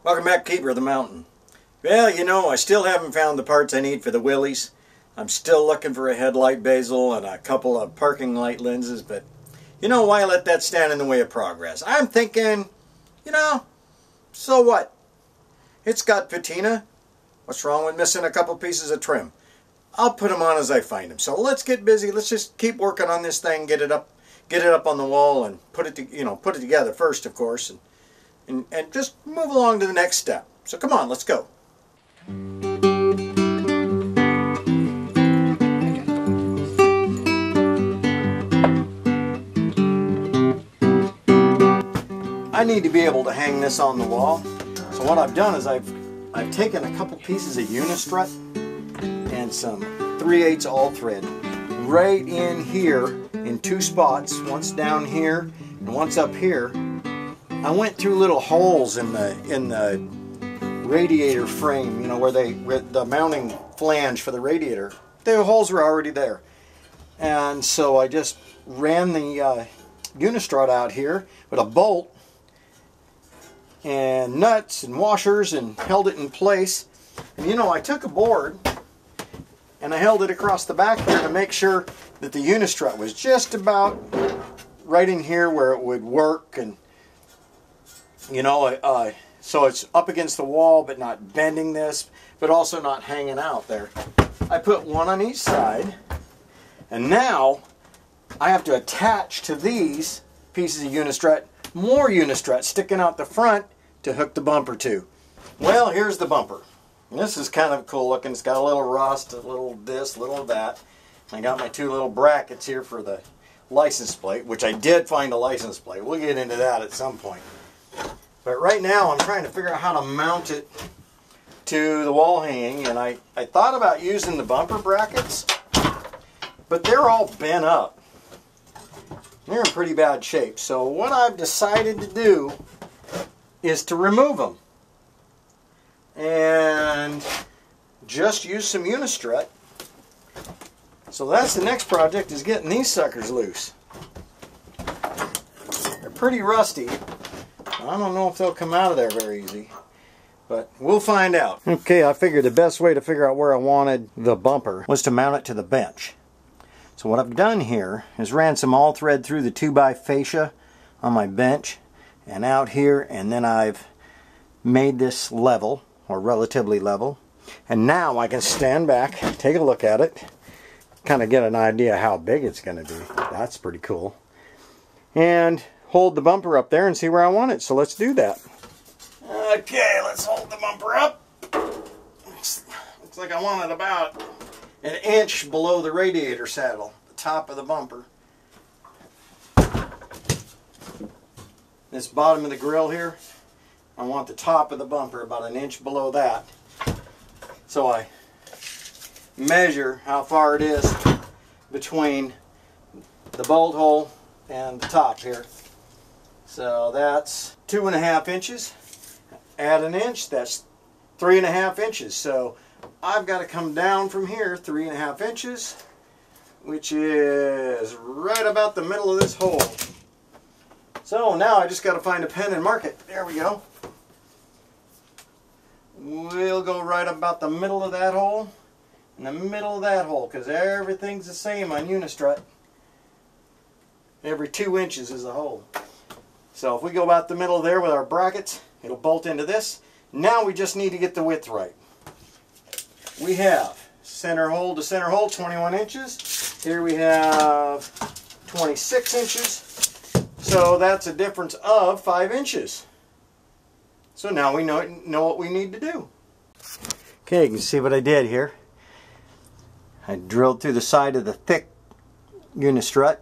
Welcome back, Keeper of the Mountain. Well, you know, I still haven't found the parts I need for the Willys. I'm still looking for a headlight bezel and a couple of parking light lenses, but you know, why let that stand in the way of progress? I'm thinking, you know, so what? It's got patina. What's wrong with missing a couple pieces of trim? I'll put them on as I find them. So let's get busy. Let's just keep working on this thing, get it up on the wall, and put it together first, of course, and just move along to the next step. So come on, let's go. I need to be able to hang this on the wall. So what I've done is I've taken a couple pieces of unistrut and some 3/8 all thread right in here in two spots, once down here and once up here. I went through little holes in the radiator frame, you know, where the mounting flange for the radiator. The holes were already there, and so I just ran the unistrut out here with a bolt and nuts and washers and held it in place. And you know, I took a board and I held it across the back here to make sure that the unistrut was just about right in here where it would work, and you know, so it's up against the wall but not bending this, but also not hanging out there. I put one on each side, and now I have to attach to these pieces of unistrut more unistrut sticking out the front to hook the bumper to. Well, here's the bumper. This is kind of cool looking. It's got a little rust, a little this, a little that. I got my two little brackets here for the license plate, which I did find a license plate. We'll get into that at some point. But right now I'm trying to figure out how to mount it to the wall hanging, and I thought about using the bumper brackets, but they're all bent up. They're in pretty bad shape. So what I've decided to do is to remove them and just use some unistrut. So that's the next project, is getting these suckers loose. They're pretty rusty. I don't know if they'll come out of there very easy, but we'll find out. Okay, I figured the best way to figure out where I wanted the bumper was to mount it to the bench. So what I've done here is ran some all thread through the 2x fascia on my bench and out here, and then I've made this level, or relatively level, and now I can stand back, take a look at it, kind of get an idea how big it's going to be. That's pretty cool. And hold the bumper up there and see where I want it. So let's do that. Okay, let's hold the bumper up. Looks like I want it about an inch below the radiator saddle, the top of the bumper. This bottom of the grill here, I want the top of the bumper about an inch below that. So I measure how far it is between the bolt hole and the top here. So that's 2.5 inches. Add an inch, that's 3.5 inches. So I've got to come down from here 3.5 inches, which is right about the middle of this hole. So now I just got to find a pen and mark it. There we go. We'll go right about the middle of that hole, in the middle of that hole, because everything's the same on unistrut. Every 2 inches is a hole. So if we go about the middle there with our brackets, it'll bolt into this. Now we just need to get the width right. We have center hole to center hole, 21 inches. Here we have 26 inches. So that's a difference of 5 inches. So now we know what we need to do. Okay, you can see what I did here. I drilled through the side of the thick unistrut,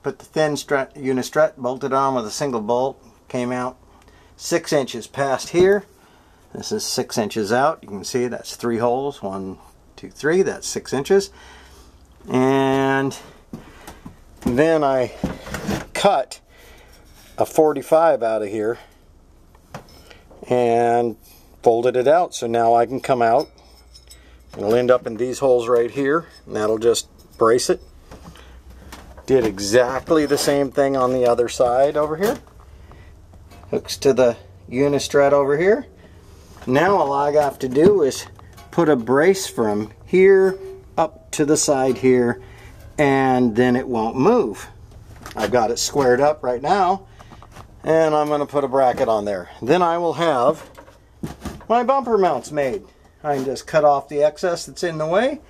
put the thin unistrut, bolted on with a single bolt, came out 6 inches past here. This is 6 inches out. You can see that's 3 holes. 1, 2, 3. That's 6 inches. And then I cut a 45 out of here and folded it out. So now I can come out. It'll end up in these holes right here, and that'll just brace it. Did exactly the same thing on the other side over here. Hooks to the unistrut over here. Now all I have to do is put a brace from here up to the side here, and then it won't move. I've got it squared up right now, and I'm going to put a bracket on there. Then I will have my bumper mounts made. I can just cut off the excess that's in the way,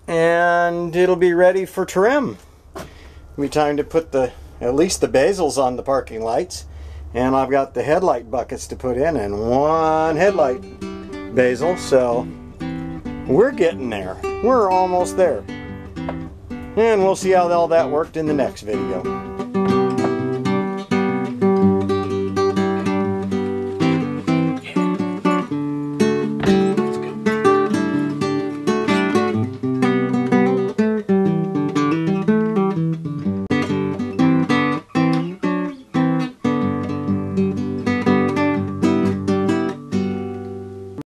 and it'll be ready for trim. It'll be time to put at least the bezels on the parking lights, and I've got the headlight buckets to put in and one headlight bezel, so we're getting there. We're almost there. And we'll see how all that worked in the next video.